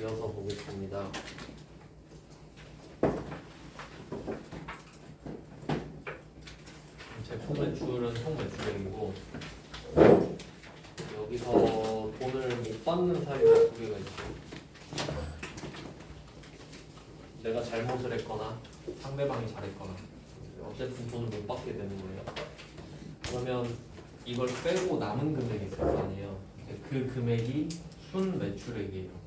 이어서 보겠습니다. 제품 매출은 총 매출액이고 여기서 돈을 못 받는 사유가 두 개가 있죠. 내가 잘못을 했거나 상대방이 잘했거나 어쨌든 돈을 못 받게 되는 거예요. 그러면 이걸 빼고 남은 금액이 있을 거 아니에요. 그 금액이 순 매출액이에요.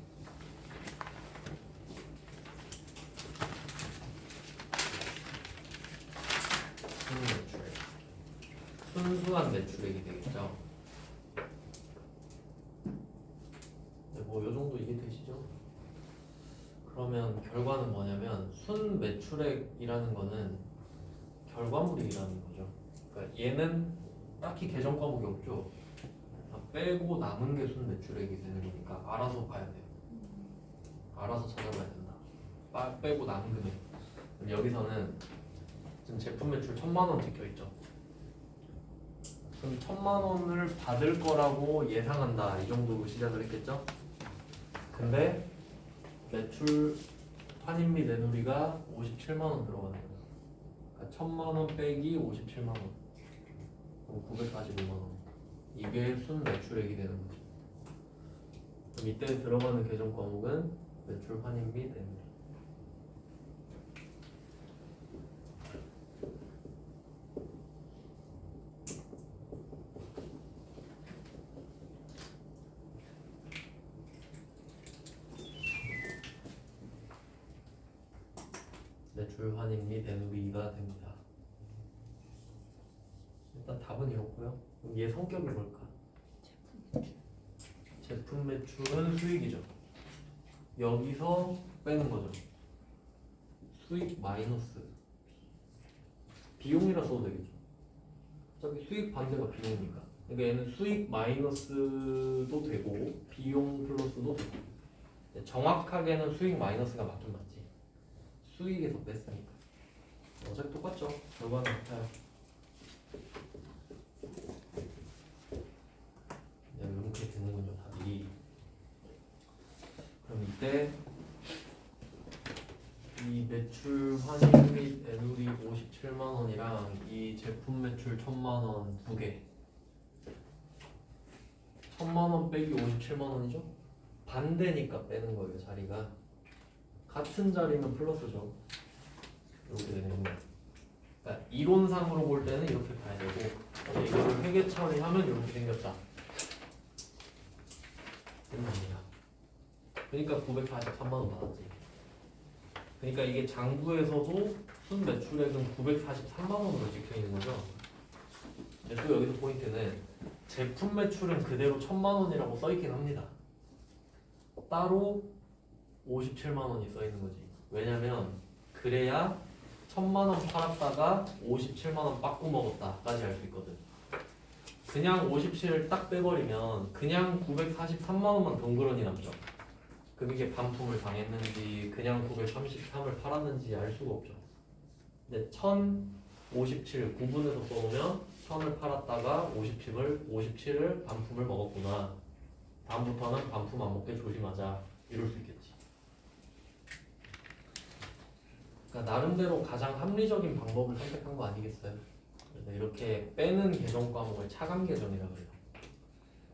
순 매출액. 순수한 매출액이 되겠죠. 뭐 요 정도 이해되시죠? 그러면 결과는 뭐냐면 순 매출액이라는 거는 결과물이라는 거죠. 그러니까 얘는 딱히 계정 과목이 없죠. 빼고 남은 게 순 매출액이 되는 거니까 알아서 봐야 돼요. 알아서 찾아봐야 된다. 빼고 남은 금액. 그럼 여기서는 지금 제품 매출 1000만 원 찍혀 있죠. 그럼 1000만 원을 받을 거라고 예상한다. 이 정도로 시작을 했겠죠. 근데 매출 환입 및 내놓이가 57만 원 들어가는 거예요. 그러니까 1000만 원 빼기 57만 원. 그럼 945만 원. 이게 순 매출액이 되는 거죠. 그럼 이때 들어가는 계정 과목은 매출 환입 및 내놓이. 매출 환입 및 내놓이가 됩니다. 일단 답은 이렇고요. 그럼 얘 성격이 뭘까? 제품 매출은 수익이죠. 여기서 빼는 거죠. 수익 마이너스 비용이라 써도 되겠죠. 어차피 수익 반대가 비용이니까. 그러니까 얘는 수익 마이너스도 되고 비용 플러스도 되고. 정확하게는 수익 마이너스가 맞긴 맞지. 수익에서 뺐으니까. 어차피 똑같죠. 결과는 같아요. 이렇게 되는군요, 답이. 그럼 이때 이 매출 환입 및 내놓이 57만 원이랑 이 제품 매출 1000만 원 두 개. 1000만 원 빼기 57만 원이죠? 반대니까 빼는 거예요, 자리가. 같은 자리는 플러스죠. 이렇게 되는 거예요. 그러니까 이론상으로 볼 때는 이렇게 봐야 되고, 이거를 회계 처리하면 이렇게 생겼다. 그러니까 943만 원 받았지. 그러니까 이게 장부에서도 순 매출액은 943만 원으로 찍혀 있는 거죠. 또 여기서 포인트는 제품 매출은 그대로 1000만 원이라고 써 있긴 합니다. 따로 57만 원이 써 있는 거지. 왜냐면 그래야 1000만 원 팔았다가 57만 원 빠꾸 먹었다까지 알 수 있거든. 그냥 57을 딱 빼버리면 그냥 943만 원만 덩그러니 남죠. 그럼 이게 반품을 당했는지 그냥 933을 팔았는지 알 수가 없죠. 근데 1057 구분해서 써오면 1000을 팔았다가 57을 반품을 먹었구나. 다음부터는 반품 안 먹게 조심하자. 이럴 수 있겠지. 그러니까 나름대로 가장 합리적인 방법을 선택한 거 아니겠어요? 이렇게 빼는 계정 과목을 차감 계정이라고 해요.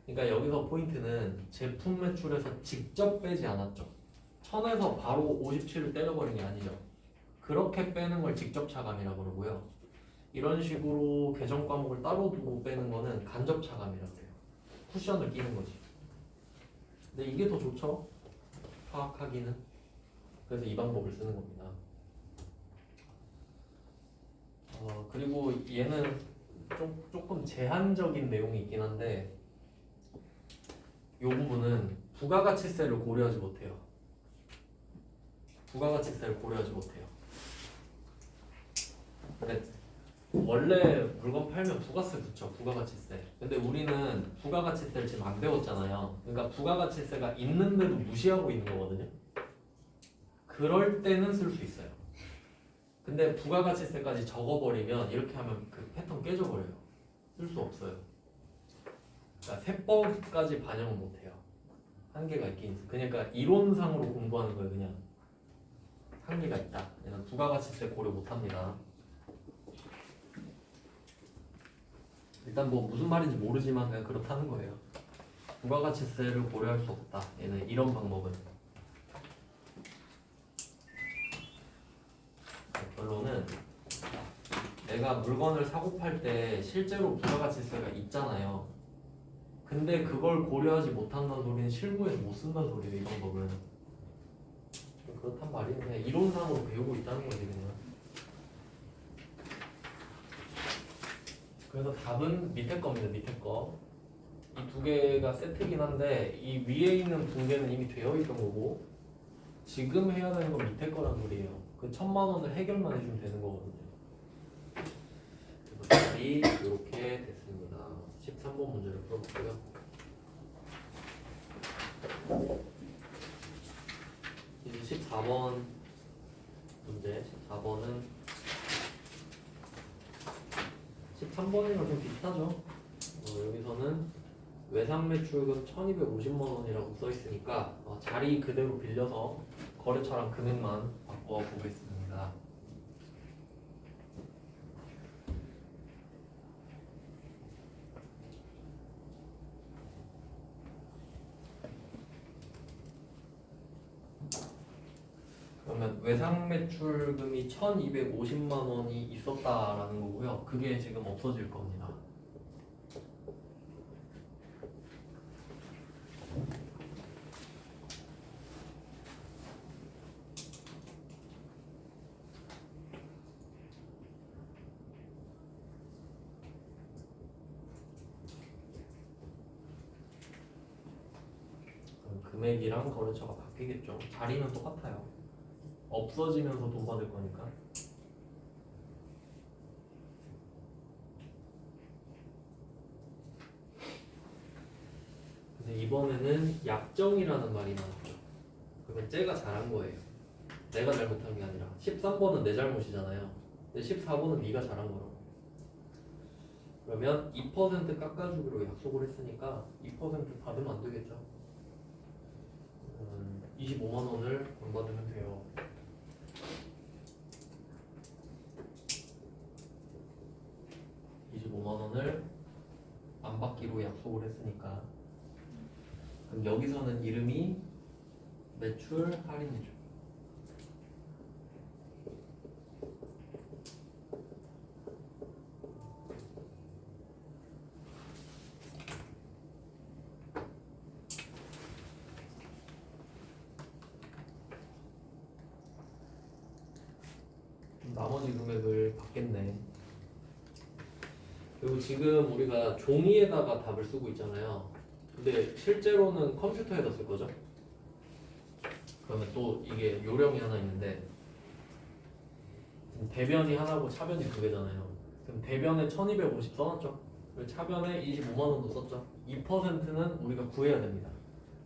그러니까 여기서 포인트는 제품 매출에서 직접 빼지 않았죠. 1000에서 바로 57을 때려버린 게 아니죠. 그렇게 빼는 걸 직접 차감이라고 그러고요. 이런 식으로 계정 과목을 따로 두고 빼는 거는 간접 차감이라고 해요. 쿠션을 끼는 거지. 근데 이게 더 좋죠. 파악하기는. 그래서 이 방법을 쓰는 겁니다. 그리고 얘는 조금 제한적인 내용이 있긴 한데 이 부분은 부가가치세를 고려하지 못해요. 부가가치세를 고려하지 못해요. 근데 원래 물건 팔면 부가세 붙여, 부가가치세. 근데 우리는 부가가치세를 지금 안 배웠잖아요. 그러니까 부가가치세가 있는데도 무시하고 있는 거거든요. 그럴 때는 쓸 수 있어요. 근데 부가가치세까지 적어버리면 이렇게 하면 그 패턴 깨져버려요. 쓸 수 없어요. 그러니까 세법까지 반영을 못해요. 한계가 있긴 있어. 그러니까 이론상으로 공부하는 거예요. 그냥 한계가 있다. 얘는 부가가치세 고려 못합니다. 일단 뭐 무슨 말인지 모르지만 그냥 그렇다는 거예요. 부가가치세를 고려할 수 없다. 얘는 이런 방법은. 결론은 내가 물건을 사고 팔 때 실제로 부가가치세가 있잖아요. 근데 그걸 고려하지 못한다는 소리는 실무에서 못 쓴다는 소리예요. 이 방법은. 그렇단 말이에요. 그냥 이론상으로 배우고 있다는 거지 그냥. 그래서 답은 밑에 겁니다. 밑에 거. 이 두 개가 세트긴 한데 이 위에 있는 붕괴는 이미 되어 있던 거고 지금 해야 되는 건 밑에 거란 소리예요. 그 1,000만 원을 해결만 해주면 되는 거거든요. 그래서 답이 이렇게 됐습니다. 13번 문제를 풀어볼게요. 이제 14번 문제. 14번은 13번이랑 좀 비슷하죠. 여기서는 외상 매출금 1,250만 원이라고 써 있으니까 자리 그대로 빌려서 거래처랑 금액만 바꿔 보겠습니다. 그러면 외상 매출금이 1,250만 원이 있었다라는 거고요. 그게 지금 없어질 겁니다. 금액이랑 거래처가 바뀌겠죠. 자리는 똑같아요. 없어지면서 돈 받을 거니까. 근데 이번에는 약정이라는 말이 나왔죠. 그건 쟤가 잘한 거예요. 내가 잘못한 게 아니라 13번은 내 잘못이잖아요. 근데 14번은 네가 잘한 거라고. 그러면 2% 깎아주기로 약속을 했으니까 2% 받으면 안 되겠죠. 25만 원을 안 받으면 돼요. 원을 안 받기로 약속을 했으니까 그럼 여기서는 이름이 매출 할인이죠. 나머지 금액을 받겠네. 그리고 지금 우리가 종이에다가 답을 쓰고 있잖아요. 근데 실제로는 컴퓨터에다 쓸 거죠. 그러면 또 이게 요령이 하나 있는데 대변이 하나고 차변이 두 개잖아요. 그럼 대변에 1250 써놨죠. 그리고 차변에 25만 원도 썼죠. 2%는 우리가 구해야 됩니다.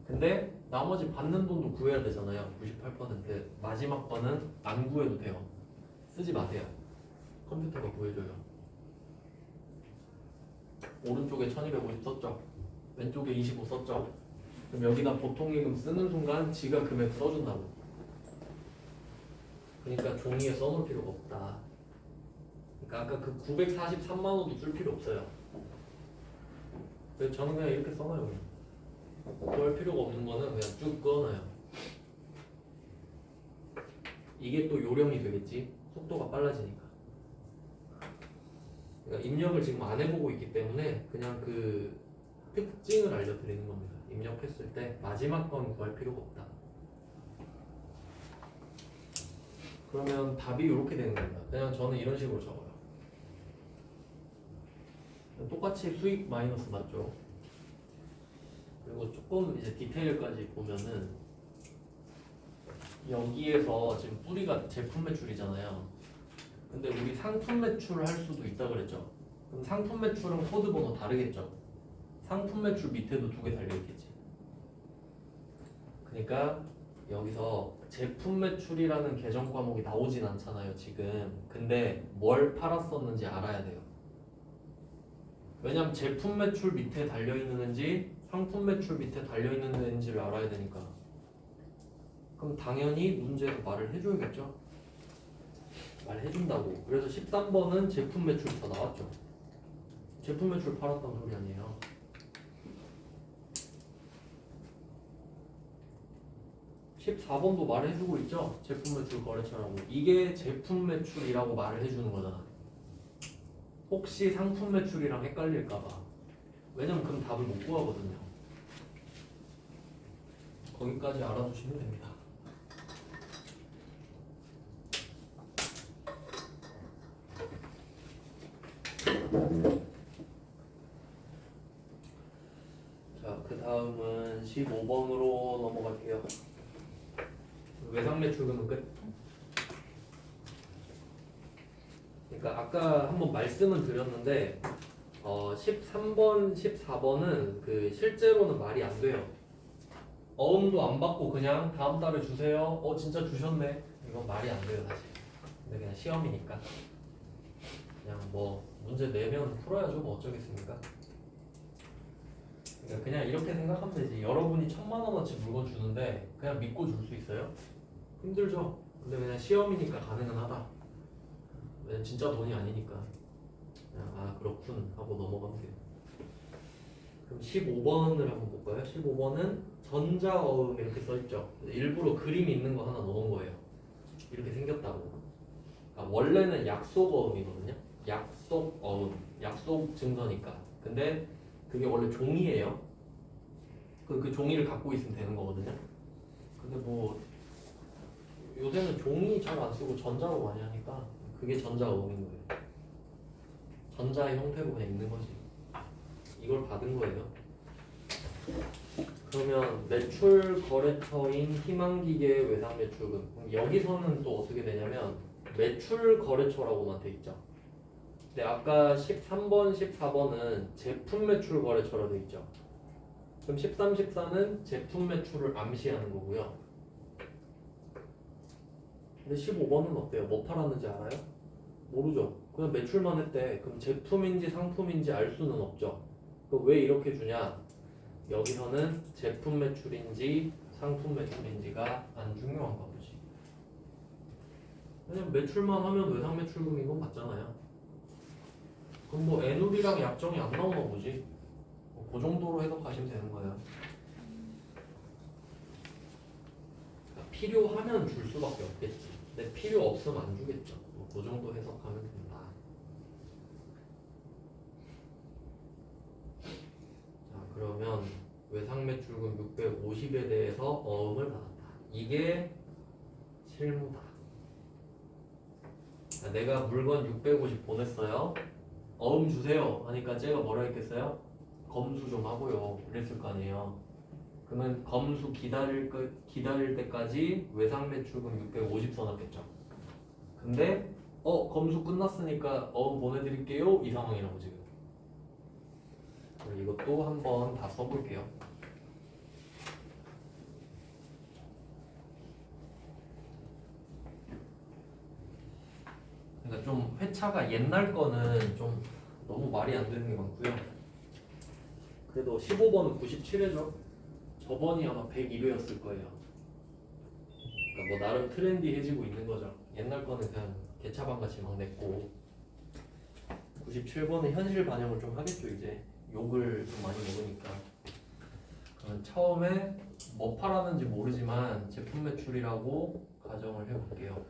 근데 나머지 받는 돈도 구해야 되잖아요. 98%. 마지막 거는 안 구해도 돼요. 쓰지 마세요. 컴퓨터가 구해줘요. 오른쪽에 1250 썼죠. 왼쪽에 25 썼죠. 그럼 여기다 보통예금 쓰는 순간 지가 금액 써준다고. 그러니까 종이에 써놓을 필요가 없다. 그러니까 아까 그 943만 원도 쓸 필요 없어요. 그래서 저는 그냥 이렇게 써놔요. 그럴 필요가 없는 거는 그냥 쭉 꺼놔요. 이게 또 요령이 되겠지. 속도가 빨라지니까. 그러니까 입력을 지금 안 해보고 있기 때문에 그냥 그 특징을 알려드리는 겁니다. 입력했을 때 마지막 건 구할 필요가 없다. 그러면 답이 이렇게 되는 겁니다. 그냥 저는 이런 식으로 적어요. 똑같이 수익 마이너스 맞죠? 그리고 조금 이제 디테일까지 보면은 여기에서 지금 뿌리가 제품 매출이잖아요. 근데 우리 상품 매출을 할 수도 있다 그랬죠. 그럼 상품 매출은 코드 번호 다르겠죠. 상품 매출 밑에도 두 개 달려있겠지. 그러니까 여기서 제품 매출이라는 계정 과목이 나오진 않잖아요 지금. 근데 뭘 팔았었는지 알아야 돼요. 왜냐면 제품 매출 밑에 달려있는지 상품 매출 밑에 달려있는지를 알아야 되니까. 그럼 당연히 문제에서 말을 해줘야겠죠. 말해준다고. 그래서 13번은 제품 매출 다 나왔죠. 제품 매출 팔았다는 소리 아니에요. (14번도) 말해주고 있죠. 제품 매출 거래처라고. 이게 제품 매출이라고 말을 해주는 거잖아. 혹시 상품 매출이랑 헷갈릴까봐. 왜냐면 그럼 답을 못 구하거든요. 거기까지 알아두시면 됩니다. 자, 그 다음은 15번으로 넘어갈게요. 외상 매출금은 끝. 그러니까 아까 한번 말씀은 드렸는데 13번, 14번은 그 실제로는 말이 안 돼요. 어음도 안 받고 그냥 다음 달에 주세요. 진짜 주셨네. 이건 말이 안 돼요 사실. 근데 그냥 시험이니까 그냥 뭐 문제 내면 풀어야죠. 뭐 어쩌겠습니까. 그러니까 그냥 이렇게 생각하면 되지. 여러분이 1000만원어치 물건 주는데 그냥 믿고 줄 수 있어요? 힘들죠. 근데 그냥 시험이니까 가능은 하다. 왜냐면 진짜 돈이 아니니까 그냥 아 그렇군 하고 넘어가면 돼요. 그럼 15번을 한번 볼까요? 15번은 전자어음 이렇게 써있죠. 일부러 그림 있는 거 하나 넣은 거예요. 이렇게 생겼다고. 그러니까 원래는 약속어음이거든요. 약속어음, 약속 증서니까. 근데 그게 원래 종이에요. 그 종이를 갖고 있으면 되는 거거든요. 근데 뭐 요새는 종이 잘 안 쓰고 전자로 많이 하니까 그게 전자어음인 거예요. 전자의 형태로 그냥 있는 거지. 이걸 받은 거예요. 그러면 매출 거래처인 희망기계 외상 매출금. 여기서는 또 어떻게 되냐면 매출 거래처라고만 돼 있죠. 근데 아까 13번, 14번은 제품 매출 거래처로 돼 있죠. 그럼 13, 14는 제품 매출을 암시하는 거고요. 근데 15번은 어때요? 뭐 팔았는지 알아요? 모르죠. 그냥 매출만 했대. 그럼 제품인지 상품인지 알 수는 없죠. 그럼 왜 이렇게 주냐? 여기서는 제품 매출인지 상품 매출인지가 안 중요한가 보지. 왜냐면 매출만 하면 외상 매출금인 건 맞잖아요. 그럼 뭐 애누리랑 약정이 안 나오나 보지. 그 정도로 해석하시면 되는 거예요. 그러니까 필요하면 줄 수밖에 없겠지. 근데 필요 없으면 안 주겠죠. 그 정도 해석하면 된다. 자, 그러면 외상 매출금 650에 대해서 어음을 받았다. 이게 실무다. 자, 내가 물건 650 보냈어요. 어음 주세요 하니까 쟤가 뭐라 했겠어요? 검수 좀 하고요. 그랬을 거 아니에요. 그러면 검수 기다릴 때까지 외상 매출금 650 써놨겠죠. 근데 검수 끝났으니까 어음 보내드릴게요 이 상황이라고 지금. 그럼 이것도 한번 다 써볼게요. 그러니까 좀 회차가 옛날 거는 좀 너무 말이 안 되는 게 많고요. 그래도 15번은 97회죠. 저번이 아마 102회였을 거예요. 그러니까 뭐 나름 트렌디해지고 있는 거죠. 옛날 거는 그냥 개차반같이 막 냈고 97번은 현실 반영을 좀 하겠죠. 이제 욕을 좀 많이 먹으니까. 그러면 처음에 뭐 팔았는지 모르지만 제품 매출이라고 가정을 해볼게요.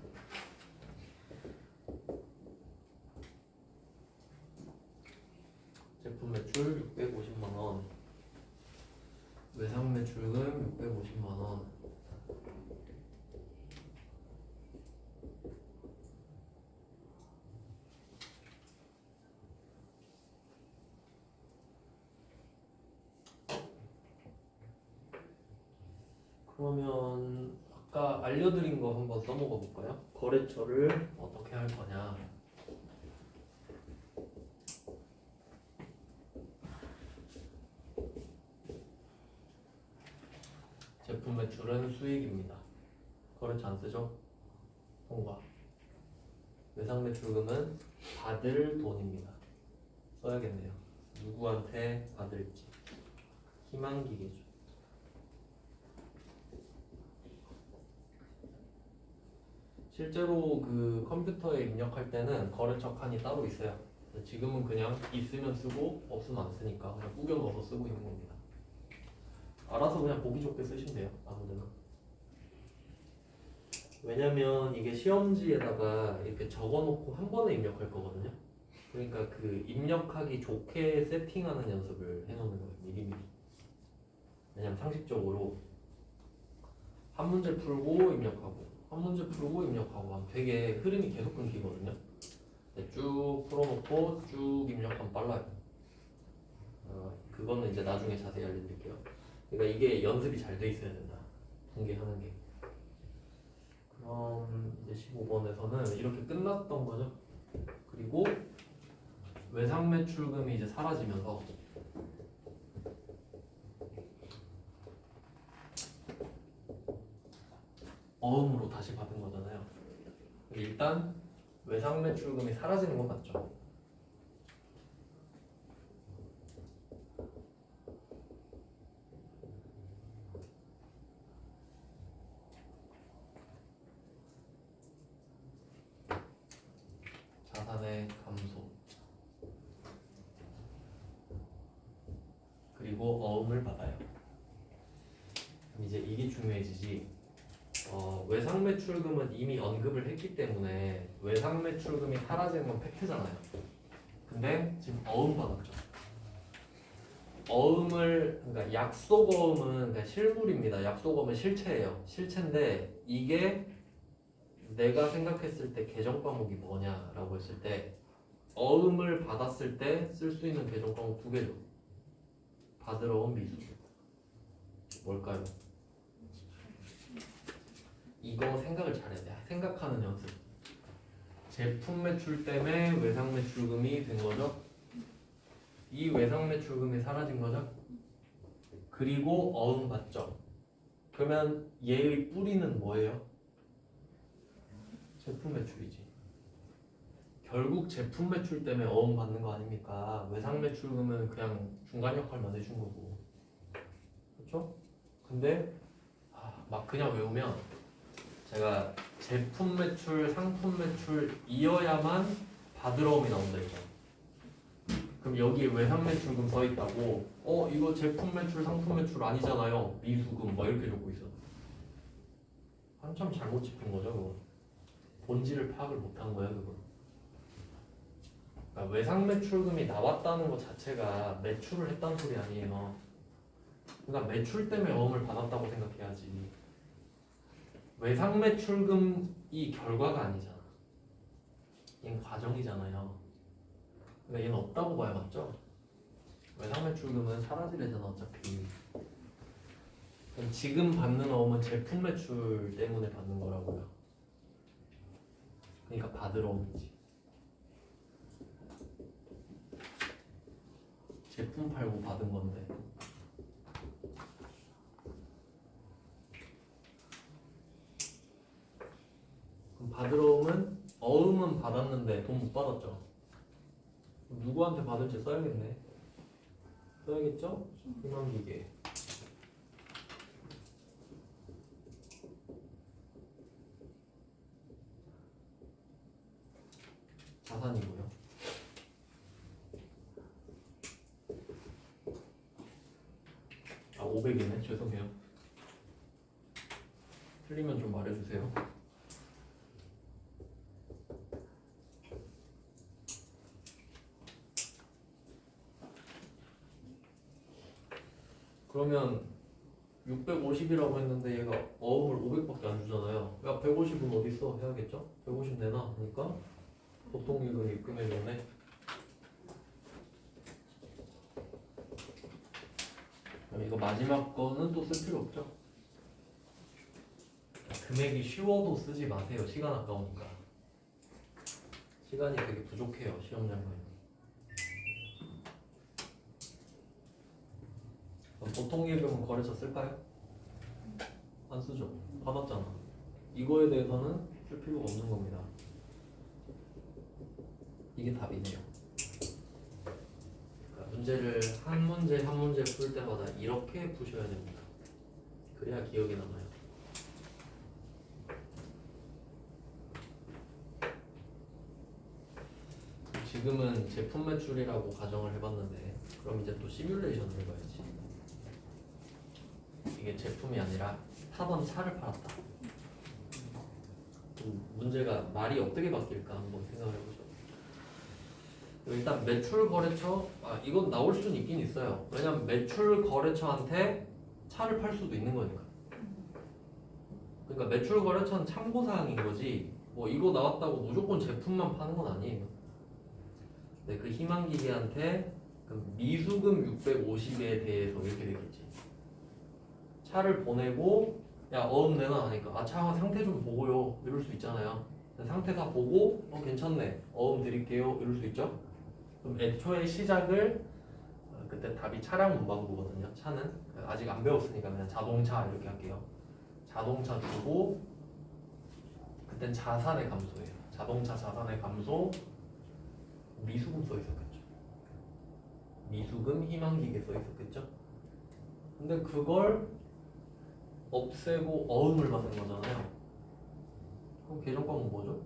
제품 매출 650만원, 외상 매출금 650만원. 그러면 아까 알려드린 거 한번 써먹어 볼까요? 거래처를 어떻게 할 거냐. 제품 매출은 수익입니다. 거래처 안 쓰죠? 통과. 외상 매출금은 받을 돈입니다. 써야겠네요. 누구한테 받을지 희망기계죠. 실제로 그 컴퓨터에 입력할 때는 거래처 칸이 따로 있어요. 지금은 그냥 있으면 쓰고 없으면 안 쓰니까 그냥 꾸겨 넣어서 쓰고 있는 겁니다. 알아서 그냥 보기 좋게 쓰시면 돼요. 아무데나. 왜냐면 이게 시험지에다가 이렇게 적어놓고 한 번에 입력할 거거든요. 그러니까 그 입력하기 좋게 세팅하는 연습을 해놓는 거예요. 미리미리. 왜냐면 상식적으로 한 문제 풀고 입력하고 한 문제 풀고 입력하고 하면 되게 흐름이 계속 끊기거든요. 쭉 풀어놓고 쭉 입력하면 빨라요. 그거는 이제 나중에 자세히 알려드릴게요. 그러니까 이게 연습이 잘 돼 있어야 된다. 공개하는 게. 그럼 이제 15번에서는 이렇게 끝났던 거죠. 그리고 외상 매출금이 이제 사라지면서 어음으로 다시 받은 거잖아요. 일단 외상 매출금이 사라지는 건 맞죠. 자산의 감소 그리고 어음을 받아요. 그럼 이제 이게 중요해지지. 외상 매출금은 이미 언급을 했기 때문에 외상 매출금이 사라지는 건 팩트잖아요. 근데 지금 어음 받았죠. 어음을 그러니까 약속어음은 그러니까 실물입니다. 약속어음은 실체예요. 실체인데 이게 내가 생각했을 때 개정 과목이 뭐냐라고 했을 때 어음을 받았을 때 쓸 수 있는 개정 과목 두 개죠. 받으러 온 미수. 뭘까요? 이거 생각을 잘해야 돼. 생각하는 연습. 제품 매출 때문에 외상 매출금이 된 거죠. 이 외상 매출금이 사라진 거죠. 그리고 어음 받죠. 그러면 얘의 뿌리는 뭐예요? 제품 매출이지. 결국 제품 매출 때문에 어음 받는 거 아닙니까? 외상 매출금은 그냥 중간 역할만 해준 거고. 그렇죠? 근데 막 그냥 외우면 제가 제품 매출, 상품 매출 이어야만 받으러 오이 나온다 이거. 그럼 여기에 외상 매출금 써 있다고 이거 제품 매출, 상품 매출 아니잖아요. 미수금 뭐 이렇게 적고 있어. 한참 잘못 짚은 거죠 그거. 본질을 파악을 못한 거예요 그거. 그러니까 외상 매출금이 나왔다는 것 자체가 매출을 했다는 소리 아니에요. 그러니까 매출 때문에 어음을 받았다고 생각해야지. 외상 매출금이 결과가 아니잖아. 얘는 과정이잖아요. 그러니까 얘는 없다고 봐야 맞죠? 외상 매출금은 사라지래잖아 어차피. 그럼 지금 받는 어음은 제품 매출 때문에 받는 거라고요. 그러니까 받으러 어음이지. 제품 팔고 받은 건데. 그럼 받으러 오면 어음은 받았는데 돈 못 받았죠. 그럼 누구한테 받을지 써야겠네. 써야겠죠? 희망기계. 자산이고요. 아 500이네. 죄송해요. 틀리면 좀 말해주세요. 그러면 650이라고 했는데 얘가 어음을 500밖에 안 주잖아요. 야 150은 어디 있어? 해야겠죠? 150 내놔. 그러니까 보통 이익은 입금해줬네. 그럼 이거 마지막 거는 또 쓸 필요 없죠? 금액이 쉬워도 쓰지 마세요. 시간 아까우니까. 시간이 되게 부족해요. 시험장관은. 보통 예금은 거래처 쓸까요? 안 쓰죠. 받았잖아. 이거에 대해서는 쓸 필요가 없는 겁니다. 이게 답이네요. 그러니까 문제를 한 문제 한 문제 풀 때마다 이렇게 푸셔야 됩니다. 그래야 기억에 남아요. 지금은 제품 매출이라고 가정을 해봤는데 그럼 이제 또 시뮬레이션을 해봐야지. 이게 제품이 아니라 타던 차를 팔았다. 문제가 말이 어떻게 바뀔까 한번 생각을 해보죠. 일단 매출 거래처, 이건 나올 수는 있긴 있어요. 왜냐면 매출 거래처한테 차를 팔 수도 있는 거니까. 그러니까 매출 거래처는 참고사항인 거지 뭐 이거 나왔다고 무조건 제품만 파는 건 아니에요. 네, 그 희망기계한테 그 미수금 650에 대해서 이렇게 되겠지. 차를 보내고 야 어음 내놔 하니까 차 상태 좀 보고요 이럴 수 있잖아요. 상태 다 보고 괜찮네 어음 드릴게요 이럴 수 있죠. 그럼 애초에 시작을 그때 답이 차량 문방구거든요. 차는 아직 안 배웠으니까 그냥 자동차 이렇게 할게요. 자동차 주고 그땐 자산의 감소예요. 자동차 자산의 감소 미수금 써 있었겠죠. 미수금 희망기계 써 있었겠죠. 근데 그걸 없애고 어음을 받는 거잖아요. 그럼 계정 과목 뭐죠?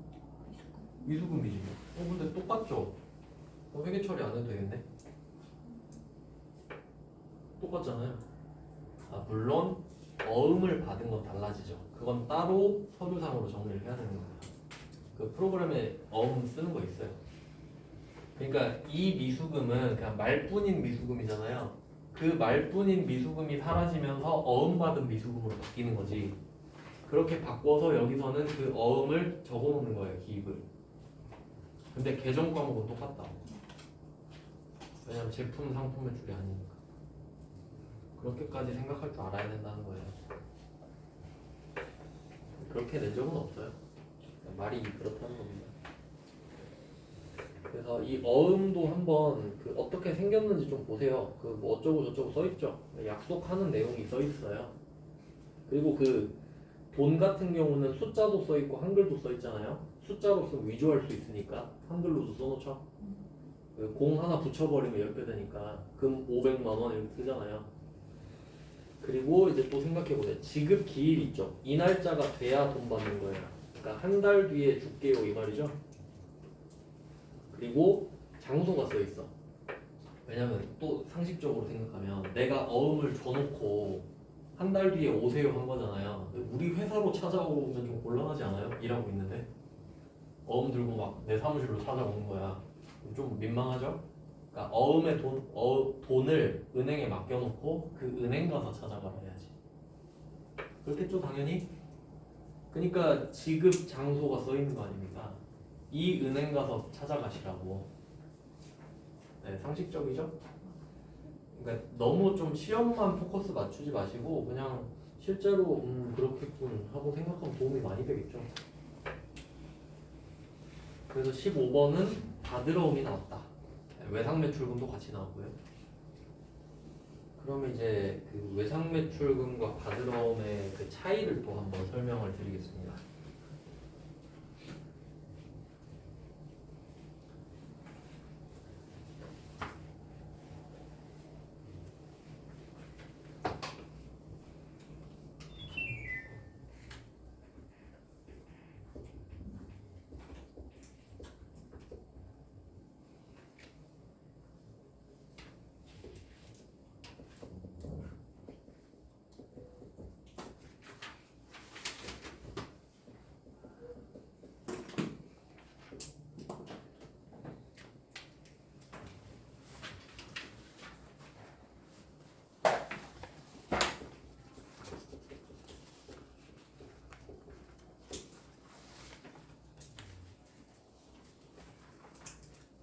미수금이지. 근데 똑같죠? 회계 처리 안 해도 되겠네? 똑같잖아요. 물론 어음을 받은 건 달라지죠. 그건 따로 서류상으로 정리를 해야 되는 겁니다. 그 프로그램에 어음 쓰는 거 있어요. 그러니까 이 미수금은 그냥 말뿐인 미수금이잖아요. 그 말뿐인 미수금이 사라지면서 어음받은 미수금으로 바뀌는 거지. 그렇게 바꿔서 여기서는 그 어음을 적어놓는 거예요. 기입을. 근데 계정 과목은 똑같다. 왜냐면 제품 상품 매출이 아니니까. 그렇게까지 생각할 줄 알아야 된다는 거예요. 그렇게 낸 적은 없어요. 말이 그렇다는 겁니다. 그래서 이 어음도 한번 그 어떻게 생겼는지 좀 보세요. 그 뭐 어쩌고 저쩌고 써 있죠. 약속하는 내용이 써 있어요. 그리고 그 돈 같은 경우는 숫자도 써 있고 한글도 써 있잖아요. 숫자로 쓰면 위조할 수 있으니까 한글로도 써놓죠. 공 하나 붙여버리면 이렇게 되니까 금 500만 원 이렇게 쓰잖아요. 그리고 이제 또 생각해보세요. 지급 기일 있죠. 이 날짜가 돼야 돈 받는 거예요. 그러니까 한 달 뒤에 줄게요 이 말이죠. 그리고 장소가 써 있어. 왜냐면 또 상식적으로 생각하면 내가 어음을 줘놓고 한 달 뒤에 오세요 한 거잖아요. 우리 회사로 찾아오면 좀 곤란하지 않아요? 일하고 있는데 어음 들고 막 내 사무실로 찾아오는 거야. 좀 민망하죠? 그러니까 어음의 돈을 은행에 맡겨놓고 그 은행 가서 찾아가라 해야지. 그렇겠죠 당연히. 그러니까 지급 장소가 써 있는 거 아닙니까? 이 은행 가서 찾아가시라고. 네, 상식적이죠? 그러니까 너무 좀 시험만 포커스 맞추지 마시고 그냥 실제로 그렇겠군 하고 생각하면 도움이 많이 되겠죠. 그래서 15번은 바들어옴이 나왔다. 외상매출금도 같이 나왔고요. 그러면 이제 그 외상매출금과 바들어옴의 그 차이를 또 한번 설명을 드리겠습니다.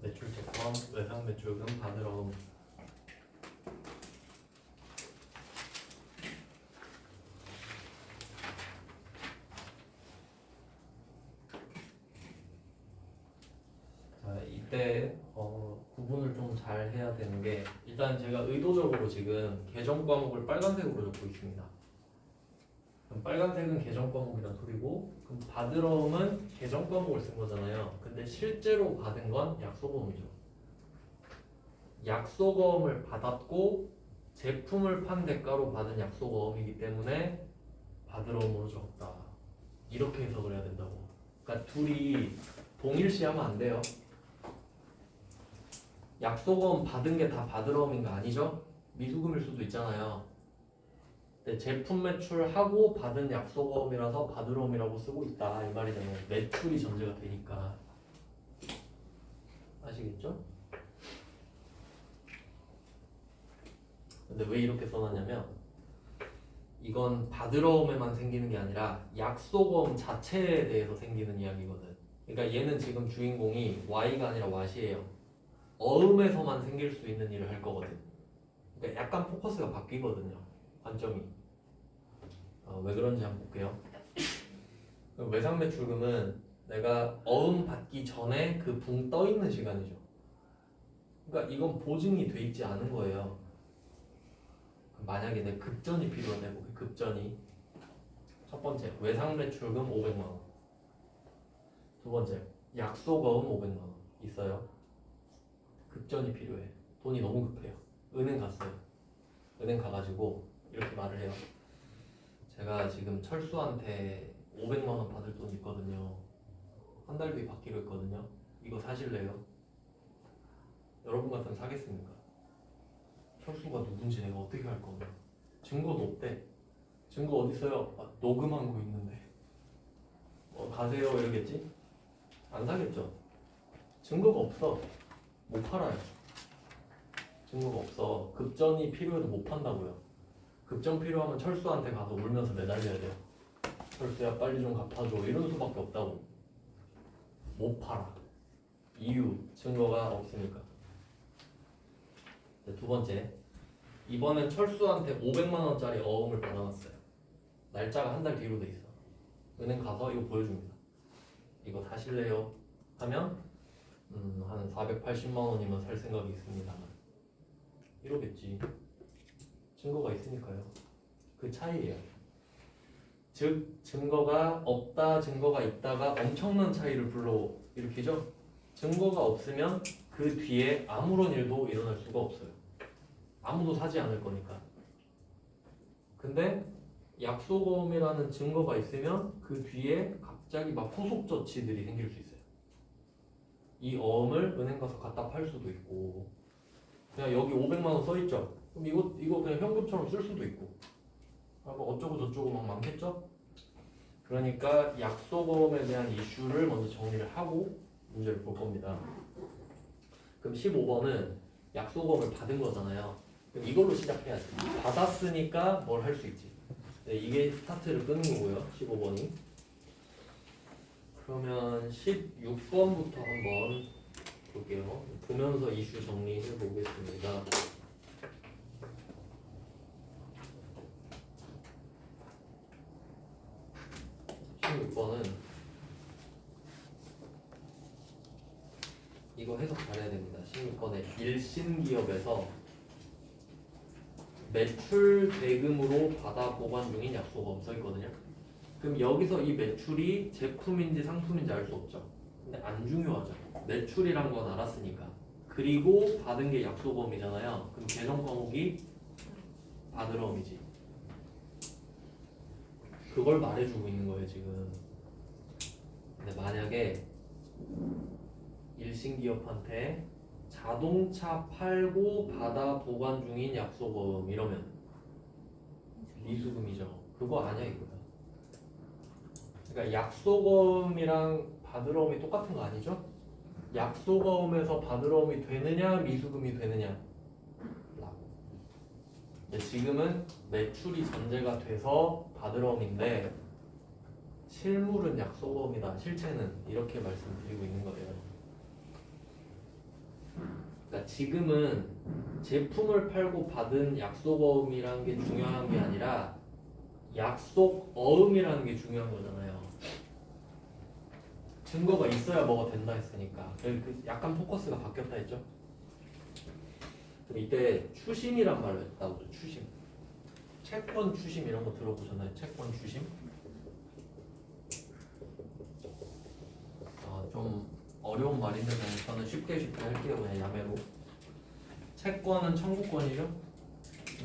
매출채권, 외상매출금, 바들어옴. 자, 이때 구분을 좀 잘 해야 되는 게 일단 제가 의도적으로 지금 계정 과목을 빨간색으로 적고 있습니다. 그럼 빨간색은 계정 과목이란 소리고 그럼 바들어옴은 계정 과목을 쓴 거잖아요. 근데 실제로 받은 건 약소금이죠. 약속어음을 받았고 제품을 판 대가로 받은 약속어음이기 때문에 받으러옴으로 적다. 이렇게 해석을 해야 된다고. 그러니까 둘이 동일시하면 안 돼요. 약속어음 받은 게 다 받으러옴인 거 아니죠? 미수금일 수도 있잖아요. 근데 제품 매출하고 받은 약속어음이라서 받으러옴이라고 쓰고 있다 이 말이잖아요. 매출이 전제가 되니까. 아시겠죠? 근데 왜 이렇게 써놨냐면 이건 받으러옴에만 생기는 게 아니라 약속어음 자체에 대해서 생기는 이야기거든. 그러니까 얘는 지금 주인공이 Y가 아니라 What이에요. 어음에서만 생길 수 있는 일을 할 거거든. 그러니까 약간 포커스가 바뀌거든요. 관점이. 왜 그런지 한번 볼게요. 외상매출금은 내가 어음 받기 전에 그 붕 떠 있는 시간이죠. 그러니까 이건 보증이 돼 있지 않은 거예요. 만약에 내 급전이 필요하다 해볼게. 급전이 첫 번째 외상매출금 500만 원. 두 번째 약속어음 500만 원 있어요. 급전이 필요해. 돈이 너무 급해요. 은행 갔어요. 은행 가가지고 이렇게 말을 해요. 제가 지금 철수한테 500만 원 받을 돈 있거든요. 한 달 뒤에 받기로 했거든요. 이거 사실래요? 여러분 같으면 사겠습니까? 철수가 누군지 내가 어떻게 할 거냐? 증거도 없대. 증거 어디 있어요? 녹음한 거 있는데. 가세요 이러겠지? 안 사겠죠? 증거가 없어. 못 팔아요. 증거가 없어. 급전이 필요해도 못 판다고요. 급전 필요하면 철수한테 가서 울면서 매달려야 돼요. 철수야 빨리 좀 갚아줘 이런 수밖에 없다고. 못 팔아. 이유 증거가 없으니까. 네, 두 번째 이번엔 철수한테 500만 원짜리 어음을 받아놨어요. 날짜가 한 달 뒤로 돼 있어. 은행 가서 이거 보여줍니다. 이거 사실래요? 하면 한 480만 원이면 살 생각이 있습니다. 이러겠지. 증거가 있으니까요. 그 차이예요. 즉 증거가 없다, 증거가 있다가 엄청난 차이를 불러일으키죠. 증거가 없으면 그 뒤에 아무런 일도 일어날 수가 없어요. 아무도 사지 않을 거니까. 근데 약속어음이라는 증거가 있으면 그 뒤에 갑자기 막 후속 조치들이 생길 수 있어요. 이 어음을 은행 가서 갖다 팔 수도 있고, 그냥 여기 500만 원 써 있죠. 그럼 이거 그냥 현금처럼 쓸 수도 있고, 어쩌고 저쩌고 막 많겠죠. 그러니까 약속어음에 대한 이슈를 먼저 정리를 하고 문제를 볼 겁니다. 그럼 15번은 약속어음을 받은 거잖아요. 그럼 이걸로 시작해야지. 받았으니까 뭘 할 수 있지. 네, 이게 스타트를 끄는 거고요. 15번이. 그러면 16번부터 한번 볼게요. 보면서 이슈 정리해 보겠습니다. 16번은 이거 해석 잘해야 됩니다. 16번에 일신기업에서 매출 대금으로 받아 보관 중인 약속어음 써 있거든요. 그럼 여기서 이 매출이 제품인지 상품인지 알 수 없죠. 근데 안 중요하죠. 매출이란 건 알았으니까. 그리고 받은 게 약속어음이잖아요. 그럼 계정 과목이 받으러음이지. 그걸 말해주고 있는 거예요 지금. 근데 만약에 일신기업한테 자동차 팔고 받아 보관 중인 약속어음 이러면 미수금이죠. 그거 아니야 이거야. 그러니까 약속어음이랑 받으러음이 똑같은 거 아니죠? 약속어음에서 받으러음이 되느냐 미수금이 되느냐 라고. 근데 지금은 매출이 전제가 돼서 받으러음인데 실물은 약속어음이다. 실체는 이렇게 말씀드리고 있는 거예요. 그러니까 지금은 제품을 팔고 받은 약속어음이라는 게 중요한 게 아니라 약속어음이라는 게 중요한 거잖아요. 증거가 있어야 뭐가 된다 했으니까. 약간 포커스가 바뀌었다 했죠. 이때 추심이란 말을 나오죠. 추심. 채권 추심 이런 거 들어보셨나요? 채권 추심? 좀 어려운 말인데 저는 쉽게 할게요. 그냥 야매로. 채권은 청구권이죠?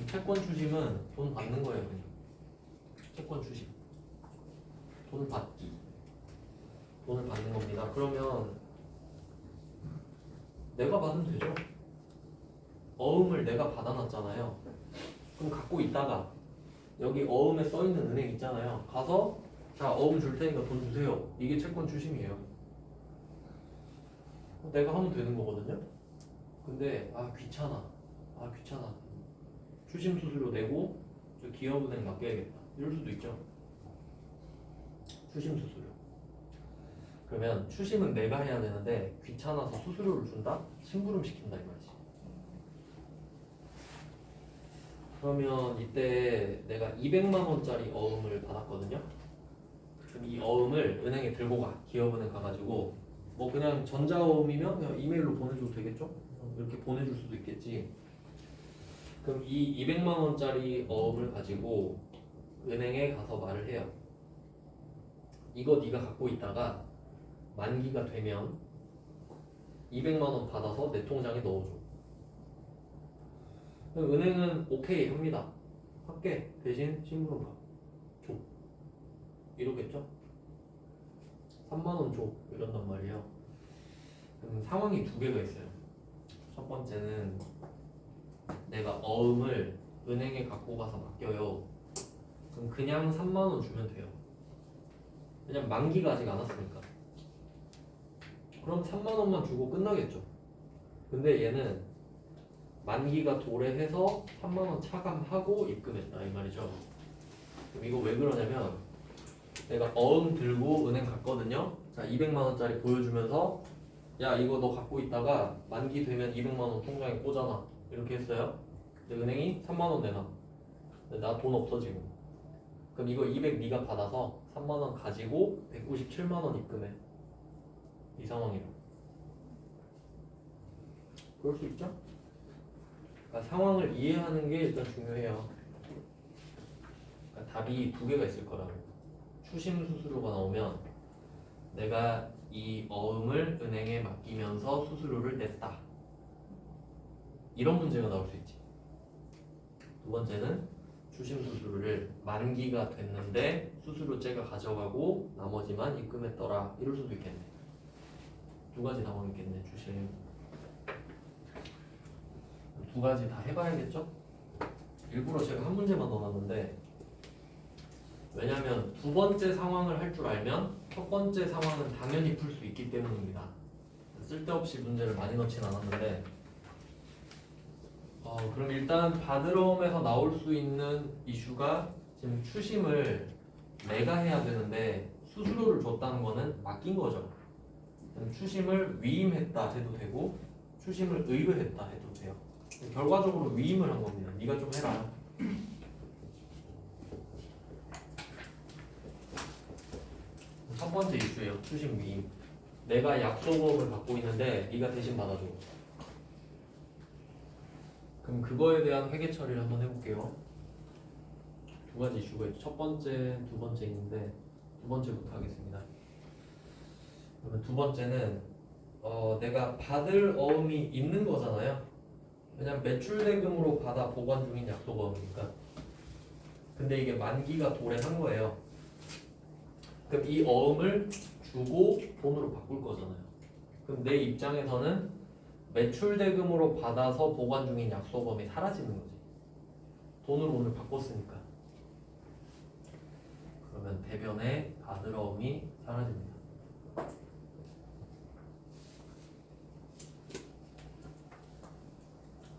채권 추심은 돈 받는 거예요, 그냥. 채권 추심. 돈 받기. 돈을 받는 겁니다. 그러면 내가 받으면 되죠? 어음을 내가 받아놨잖아요. 그럼 갖고 있다가 여기 어음에 써있는 은행 있잖아요. 가서 자, 어음 줄 테니까 돈 주세요. 이게 채권 추심이에요. 내가 하면 되는 거거든요. 근데 귀찮아. 귀찮아. 추심 수수료 내고 저 기업은행 맡겨야겠다. 이럴 수도 있죠. 추심 수수료. 그러면 추심은 내가 해야 되는데 귀찮아서 수수료를 준다? 심부름 시킨다 이 말이지. 그러면 이때 내가 200만 원짜리 어음을 받았거든요. 그럼 이 어음을 은행에 들고 가. 기업은행 가가지고 뭐 그냥 전자어음이면 그냥 이메일로 보내줘도 되겠죠? 이렇게 보내줄 수도 있겠지. 그럼 이 200만 원짜리 어음을 가지고 은행에 가서 말을 해요. 이거 네가 갖고 있다가 만기가 되면 200만 원 받아서 내 통장에 넣어줘. 은행은 오케이 합니다. 할게. 대신 심부름 줘. 이러겠죠? 3만 원 줘. 이런단 말이에요. 그럼 상황이 두 개가 있어요. 첫 번째는 내가 어음을 은행에 갖고 가서 맡겨요. 그럼 그냥 3만 원 주면 돼요. 왜냐면 만기가 아직 안 왔으니까. 그럼 3만 원만 주고 끝나겠죠. 근데 얘는 만기가 도래해서 3만 원 차감하고 입금했다 이 말이죠. 그럼 이거 왜 그러냐면 내가 어음 들고 은행 갔거든요. 자, 200만 원짜리 보여주면서 야, 이거 너 갖고 있다가 만기 되면 200만 원 통장에 꽂아놔. 이렇게 했어요. 근데 은행이 3만 원 내놔. 근데 나 돈 없어 지금. 그럼 이거 200 네가 받아서 3만 원 가지고 197만 원 입금해. 이 상황이에요. 그럴 수 있죠? 그러니까 상황을 이해하는 게 일단 중요해요. 그러니까 답이 두 개가 있을 거라고. 추심 수수료가 나오면 내가 이 어음을 은행에 맡기면서 수수료를 냈다. 이런 문제가 나올 수 있지. 두 번째는 추심 수수료를 만기가 됐는데 수수료째가 가져가고 나머지만 입금했더라. 이럴 수도 있겠네. 두 가지 상황이겠네. 추심. 두 가지 다 해봐야겠죠? 일부러 제가 한 문제만 넣어놨는데 왜냐면 두 번째 상황을 할 줄 알면 첫 번째 상황은 당연히 풀 수 있기 때문입니다. 쓸데없이 문제를 많이 넣진 않았는데 그럼 일단 바드럼에서 나올 수 있는 이슈가 지금 추심을 내가 해야 되는데 수수료를 줬다는 거는 맡긴 거죠. 추심을 위임했다 해도 되고 추심을 의뢰했다 해도 돼요. 결과적으로 위임을 한 겁니다. 네가 좀 해라. 첫 번째 이슈예요. 추심 위임. 내가 약속업을 갖고 있는데 네가 대신 받아줘. 그럼 그거에 대한 회계 처리를 한번 해볼게요. 두 가지 이슈가 있죠. 첫 번째, 두 번째 있는데 두 번째부터 하겠습니다. 그러면 두 번째는 내가 받을 어음이 있는 거잖아요. 왜냐면 매출대금으로 받아 보관 중인 약속어음이니까. 근데 이게 만기가 도래한 거예요. 그럼 이 어음을 주고 돈으로 바꿀 거잖아요. 그럼 내 입장에서는 매출대금으로 받아서 보관 중인 약속어음이 사라지는 거지. 돈으로 오늘 바꿨으니까. 그러면 대변에 받을 어음이 사라집니다.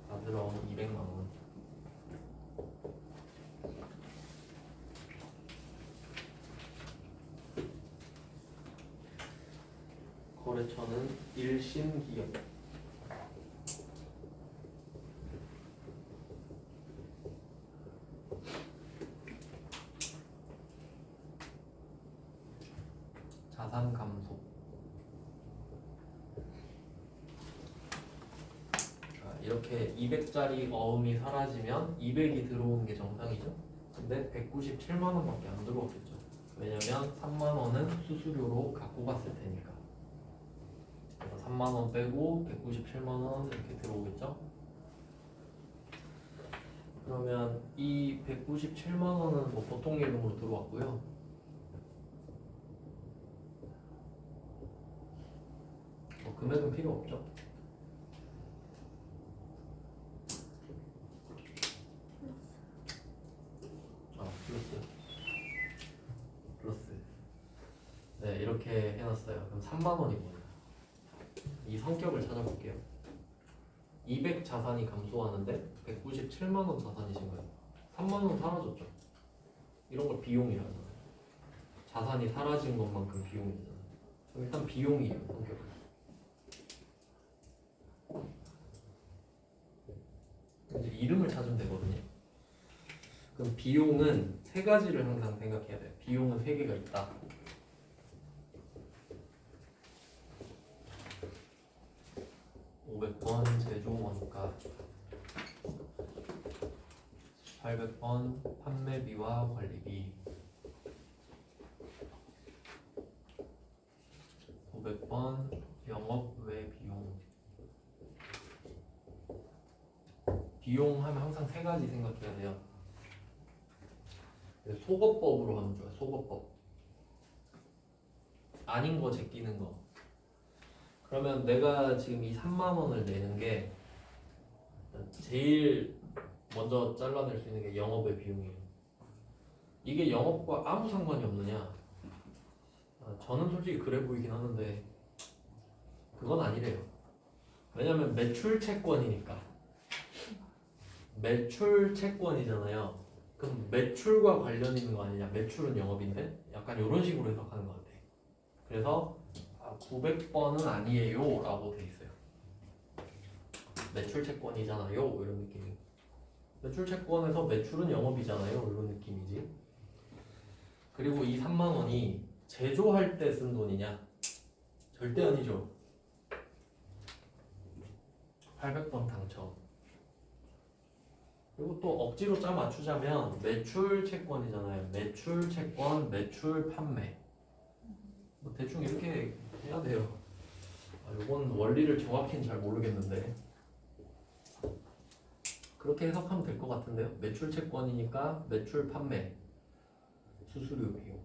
받을 어음 200만 원. 거래처는 1심 기업. 자산 감소. 이렇게 200짜리 어음이 사라지면 200이 들어오는 게 정상이죠. 근데 197만 원밖에 안 들어오겠죠. 왜냐면 3만 원은 수수료로 갖고 갔을 테니까. 그래서 3만 원 빼고 197만 원 이렇게 들어오겠죠. 그러면 이 197만 원은 뭐 보통 예금으로 들어왔고요. 금액은 필요 없죠. 플러스. 네, 이렇게 해놨어요. 그럼 3만 원이 뭐예요? 이 성격을 찾아볼게요. 200 자산이 감소하는데 197만 원 자산이신 거예요. 3만 원 사라졌죠. 이런 걸 비용이라고 하잖아요. 자산이 사라진 것만큼 비용이 되잖아요. 그럼 일단 비용이에요. 성격은. 이제 이름을 찾으면 되거든요. 그럼 비용은 세 가지를 항상 생각해야 돼요. 비용은 세 개가 있다. 500번 제조 원가, 800번 판매비와 관리비, 500번 영업 외 비용. 비용 하면 항상 세 가지 생각해야 돼요. 소거법으로 하면 좋아요. 소거법. 아닌 거 제끼는 거. 그러면 내가 지금 이 3만 원을 내는 게 제일 먼저 잘라낼 수 있는 게 영업의 비용이에요. 이게 영업과 아무 상관이 없느냐? 저는 솔직히 그래 보이긴 하는데 그건 아니래요. 왜냐면 매출 채권이니까. 매출 채권이잖아요. 그럼 매출과 관련 있는 거 아니냐? 매출은 영업인데? 약간 이런 식으로 해석하는 것 같아. 그래서 900번은 아니에요 라고 돼 있어요. 매출 채권이잖아요 이런 느낌이. 매출 채권에서 매출은 영업이잖아요 이런 느낌이지. 그리고 이 3만 원이 제조할 때 쓴 돈이냐? 절대 아니죠. 800번 당첨. 그리고 또 억지로 짜 맞추자면 매출 채권이잖아요. 매출 채권, 매출 판매. 뭐 대충 이렇게 해야 돼요. 이건 원리를 정확히는 잘 모르겠는데 그렇게 해석하면 될 것 같은데요. 매출 채권이니까 매출 판매, 수수료 비용.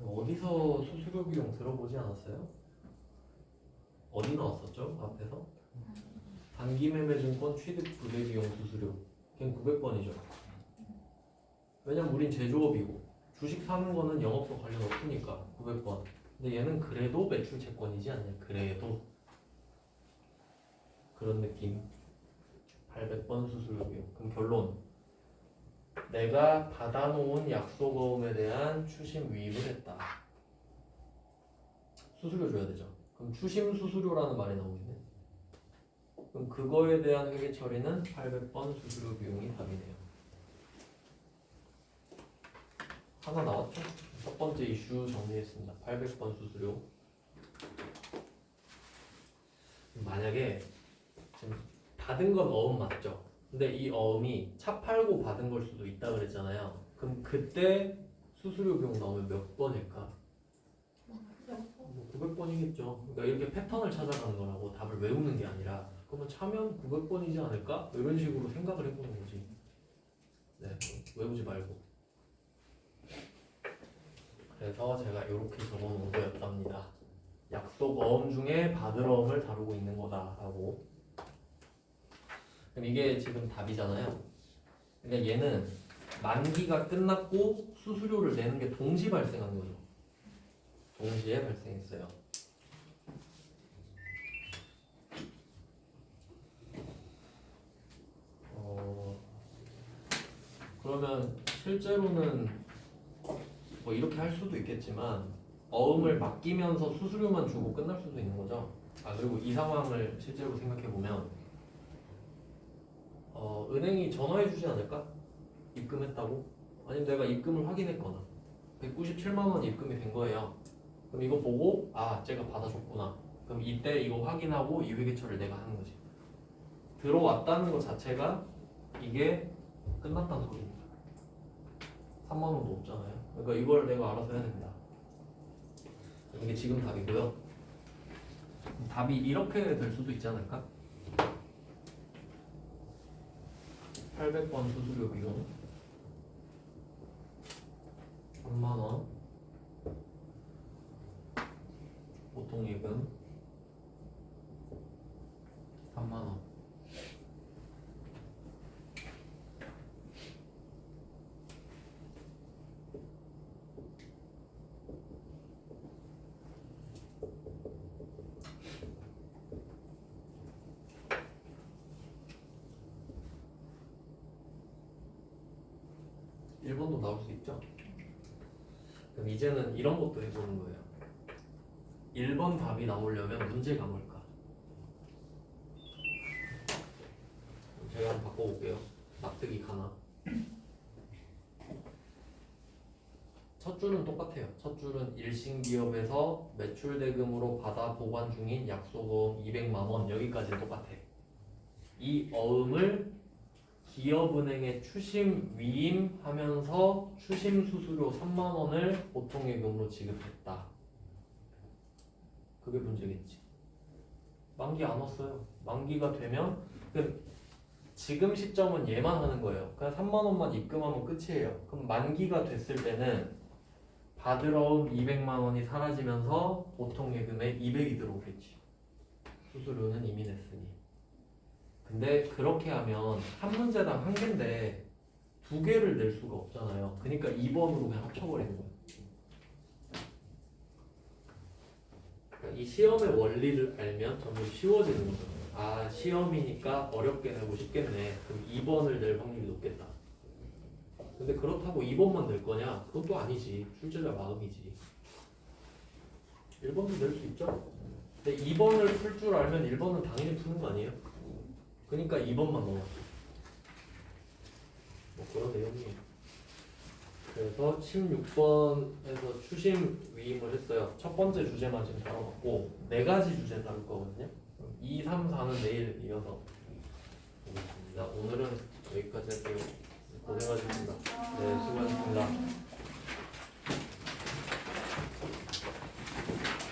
어디서 수수료 비용 들어보지 않았어요? 어디 나왔었죠? 앞에서? 단기매매증권 취득 부대 비용 수수료. 걔는 900번이죠. 왜냐면 우린 제조업이고 주식 사는 거는 영업과 관련 없으니까 900번. 근데 얘는 그래도 매출 채권이지 않냐? 그래도 그런 느낌. 800번 수수료 비용. 그럼 결론. 내가 받아놓은 약속어음에 대한 추심 위임을 했다. 수수료 줘야 되죠. 그럼 추심 수수료라는 말이 나오겠네. 그럼 그거에 대한 회계 처리는 800번 수수료 비용이 답이네요. 하나 나왔죠? 첫 번째 이슈 정리했습니다. 800번 수수료. 만약에 지금 받은 건 어음 맞죠? 근데 이 어음이 차 팔고 받은 걸 수도 있다 그랬잖아요. 그럼 그때 수수료 비용 나오면 몇 번일까? 900번이겠죠. 그러니까 이렇게 패턴을 찾아가는 거라고 답을 외우는 게 아니라 그러면 차면 900번이지 않을까? 이런 식으로 생각을 해보는 거지. 네, 외우지 말고. 그래서 제가 이렇게 적어놓은 거였답니다. 약속 어음 중에 받을 어음을 다루고 있는 거다라고. 그럼 이게 지금 답이잖아요. 그러니까 얘는 만기가 끝났고 수수료를 내는 게 동시 발생한 거죠. 동시에 발생했어요. 그러면 실제로는 뭐 이렇게 할 수도 있겠지만 어음을 맡기면서 수수료만 주고 끝날 수도 있는 거죠. 그리고 이 상황을 실제로 생각해 보면 은행이 전화해 주지 않을까? 입금했다고? 아니면 내가 입금을 확인했거나 197만 원 입금이 된 거예요. 그럼 이거 보고 쟤가 받아줬구나. 그럼 이때 이거 확인하고 이 회계처리를 내가 하는 거지. 들어왔다는 것 자체가 이게 끝났다는 소리입니다. 3만 원도 없잖아요. 그러니까 이걸 내가 알아서 해야 된다. 이게 지금 답이고요. 답이 이렇게 될 수도 있지 않을까? 800번 수수료 비용 3만원, 보통 예금 3만원. 일번도 나올 수 있죠? 그럼 이제는 이런 것도 해보는 거예요. 1번 답이 나오려면 문제가 뭘까? 제가 한번 바꿔볼게요. 납득이 가나? 첫 줄은 똑같아요. 첫 줄은 일신기업에서 매출대금으로 받아 보관 중인 약속어음 200만원 여기까지는 똑같아. 이 어음을 기업은행에 추심 위임하면서 추심 수수료 3만원을 보통예금으로 지급했다. 그게 문제겠지. 만기 안 왔어요. 만기가 되면 지금 시점은 얘만 하는 거예요. 그냥 3만원만 입금하면 끝이에요. 그럼 만기가 됐을 때는 받으러 온 200만원이 사라지면서 보통예금에 200이 들어오겠지. 수수료는 이미 냈으니. 근데 그렇게 하면 한 문제당 한 개인데 두 개를 낼 수가 없잖아요. 그러니까 2번으로 그냥 합쳐버리는 거예요. 그러니까 이 시험의 원리를 알면 전부 쉬워지는 거잖아요. 아, 시험이니까 어렵게 내고 싶겠네. 그럼 2번을 낼 확률이 높겠다. 근데 그렇다고 2번만 낼 거냐? 그건 또 아니지. 출제자 마음이지. 1번도 낼 수 있죠? 근데 2번을 풀 줄 알면 1번은 당연히 푸는 거 아니에요? 그러니까 2번만 넣어. 뭐 그런 내용이에요. 그래서 16번에서 추심 위임을 했어요. 첫 번째 주제만 지금 다뤄봤고 네 가지 주제 다룰 거거든요. 2, 3, 4는 내일 이어서 보겠습니다. 오늘은 여기까지 할게요. 고생하셨습니다. 네, 수고하셨습니다.